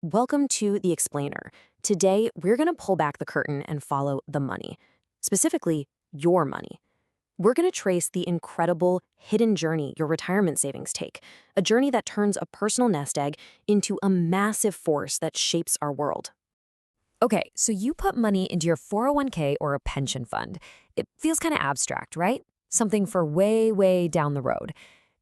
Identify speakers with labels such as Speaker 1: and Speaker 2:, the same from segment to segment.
Speaker 1: Welcome to The Explainer. Today, we're going to pull back the curtain and follow the money, specifically your money. We're going to trace the incredible hidden journey your retirement savings take, a journey that turns a personal nest egg into a massive force that shapes our world. Okay, so you put money into your 401k or a pension fund. It feels kind of abstract, right? Something for way, way down the road.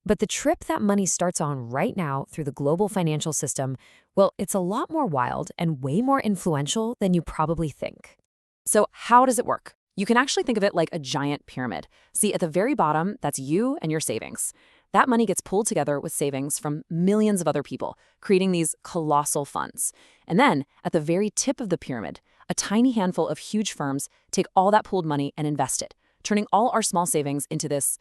Speaker 1: But the trip that money starts on right now through the global financial system, well, it's a lot more wild and way more influential than you probably think.
Speaker 2: So how does it work? You can actually think of it like a giant pyramid. See, at the very bottom, that's you and your savings. That money gets pulled together with savings from millions of other people, creating these colossal funds. And then, at the very tip of the pyramid, a tiny handful of huge firms take all that pooled money and invest it, turning all our small savings into this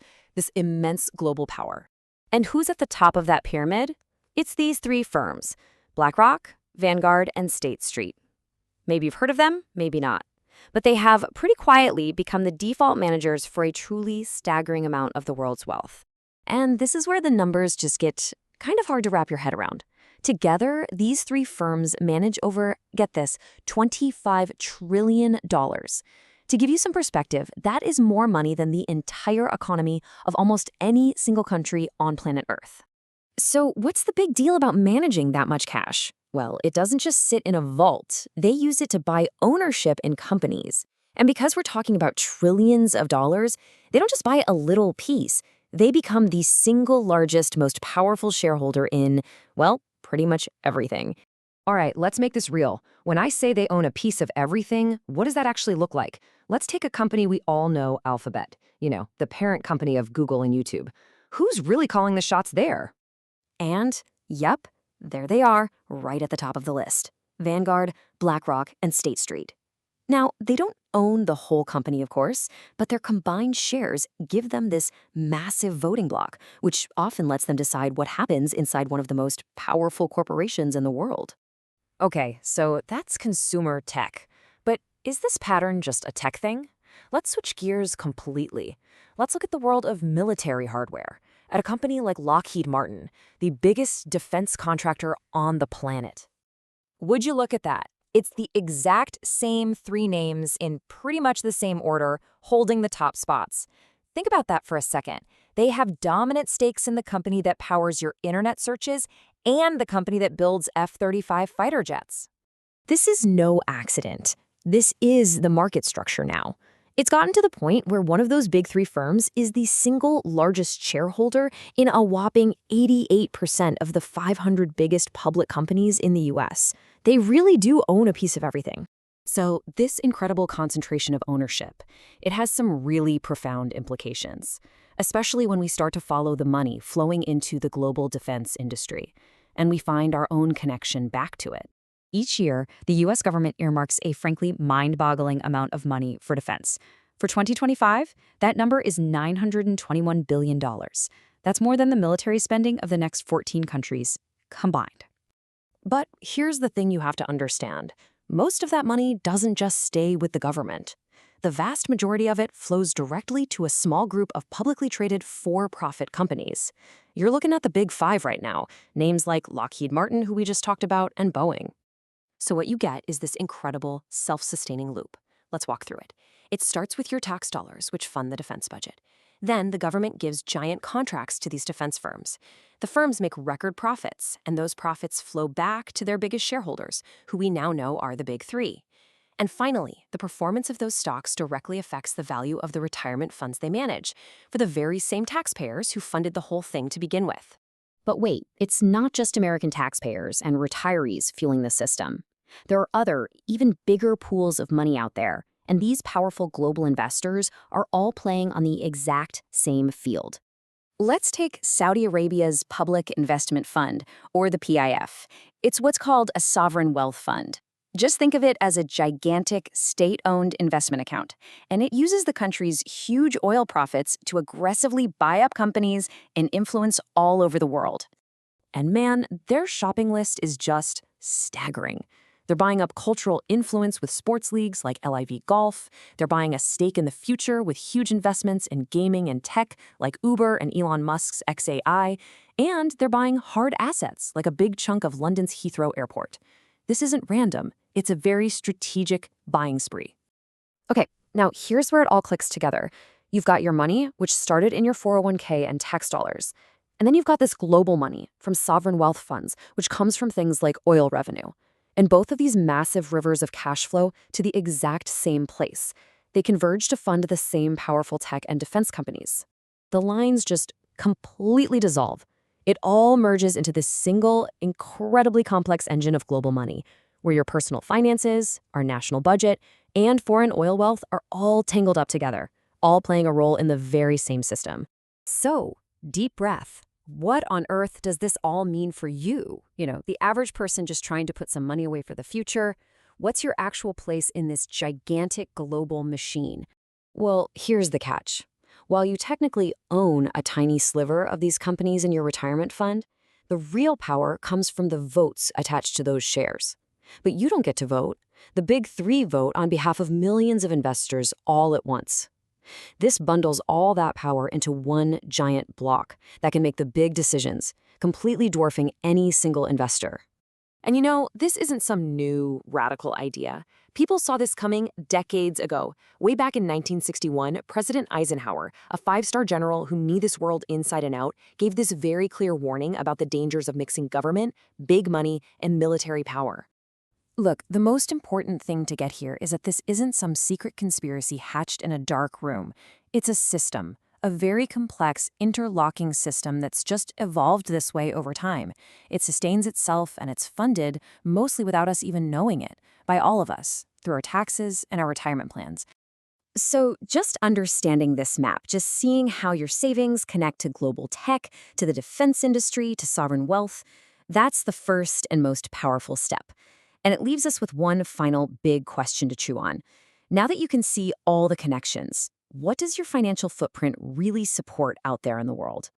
Speaker 2: immense global power.
Speaker 1: And who's at the top of that pyramid? It's these three firms: BlackRock, Vanguard, and State Street. Maybe you've heard of them, maybe not. But they have pretty quietly become the default managers for a truly staggering amount of the world's wealth. And this is where the numbers just get kind of hard to wrap your head around. Together, these three firms manage over, get this, $25 trillion. To give you some perspective, that is more money than the entire economy of almost any single country on planet Earth. So what's the big deal about managing that much cash? Well, it doesn't just sit in a vault. They use it to buy ownership in companies. And because we're talking about trillions of dollars, they don't just buy a little piece. They become the single largest, most powerful shareholder in, well, pretty much everything. All right, let's make this real. When I say they own a piece of everything, what does that actually look like? Let's take a company we all know, Alphabet. You know, the parent company of Google and YouTube. Who's really calling the shots there? And, yep, there they are, right at the top of the list. Vanguard, BlackRock, and State Street. Now, they don't own the whole company, of course, but their combined shares give them this massive voting block, which often lets them decide what happens inside one of the most powerful corporations in the world. Okay, so that's consumer tech. But is this pattern just a tech thing? Let's switch gears completely. Let's look at the world of military hardware. At a company like Lockheed Martin, the biggest defense contractor on the planet. Would you look at that? It's the exact same three names in pretty much the same order, holding the top spots. Think about that for a second. They have dominant stakes in the company that powers your internet searches and the company that builds F-35 fighter jets. This is no accident. This is the market structure now. It's gotten to the point where one of those big three firms is the single largest shareholder in a whopping 88% of the 500 biggest public companies in the US. They really do own a piece of everything.
Speaker 2: So this incredible concentration of ownership, it has some really profound implications, especially when we start to follow the money flowing into the global defense industry, and we find our own connection back to it. Each year, the U.S. government earmarks a frankly mind-boggling amount of money for defense. For 2025, that number is $921 billion. That's more than the military spending of the next 14 countries combined. But here's the thing you have to understand. Most of that money doesn't just stay with the government. The vast majority of it flows directly to a small group of publicly traded for-profit companies. You're looking at the big five right now, names like Lockheed Martin, who we just talked about, and Boeing. So what you get is this incredible, self-sustaining loop. Let's walk through it. It starts with your tax dollars, which fund the defense budget. Then the government gives giant contracts to these defense firms. The firms make record profits, and those profits flow back to their biggest shareholders, who we now know are the big three. And finally, the performance of those stocks directly affects the value of the retirement funds they manage, for the very same taxpayers who funded the whole thing to begin with. But wait, it's not just American taxpayers and retirees fueling the system. There are other, even bigger pools of money out there, and these powerful global investors are all playing on the exact same field. Let's take Saudi Arabia's Public Investment Fund, or the PIF. It's what's called a sovereign wealth fund. Just think of it as a gigantic state-owned investment account, and it uses the country's huge oil profits to aggressively buy up companies and influence all over the world. And man, their shopping list is just staggering. They're buying up cultural influence with sports leagues like LIV Golf. They're buying a stake in the future with huge investments in gaming and tech like Uber and Elon Musk's XAI. And they're buying hard assets like a big chunk of London's Heathrow Airport. This isn't random. It's a very strategic buying spree.
Speaker 1: Okay, now here's where it all clicks together. You've got your money, which started in your 401k and tax dollars. And then you've got this global money from sovereign wealth funds, which comes from things like oil revenue. And both of these massive rivers of cash flow to the exact same place. They converge to fund the same powerful tech and defense companies. The lines just completely dissolve. It all merges into this single, incredibly complex engine of global money, where your personal finances, our national budget, and foreign oil wealth are all tangled up together, all playing a role in the very same system. So, deep breath. What on earth does this all mean for you? The average person just trying to put some money away for the future. What's your actual place in this gigantic global machine? Well, here's the catch. While you technically own a tiny sliver of these companies in your retirement fund, the real power comes from the votes attached to those shares. But you don't get to vote. The big three vote on behalf of millions of investors all at once. This bundles all that power into one giant block that can make the big decisions, completely dwarfing any single investor. And this isn't some new, radical idea. People saw this coming decades ago. Way back in 1961, President Eisenhower, a five-star general who knew this world inside and out, gave this very clear warning about the dangers of mixing government, big money, and military power.
Speaker 2: Look, the most important thing to get here is that this isn't some secret conspiracy hatched in a dark room. It's a system, a very complex, interlocking system that's just evolved this way over time. It sustains itself and it's funded, mostly without us even knowing it, by all of us, through our taxes and our retirement plans.
Speaker 1: So just understanding this map, just seeing how your savings connect to global tech, to the defense industry, to sovereign wealth, that's the first and most powerful step. And it leaves us with one final big question to chew on. Now that you can see all the connections, what does your financial footprint really support out there in the world?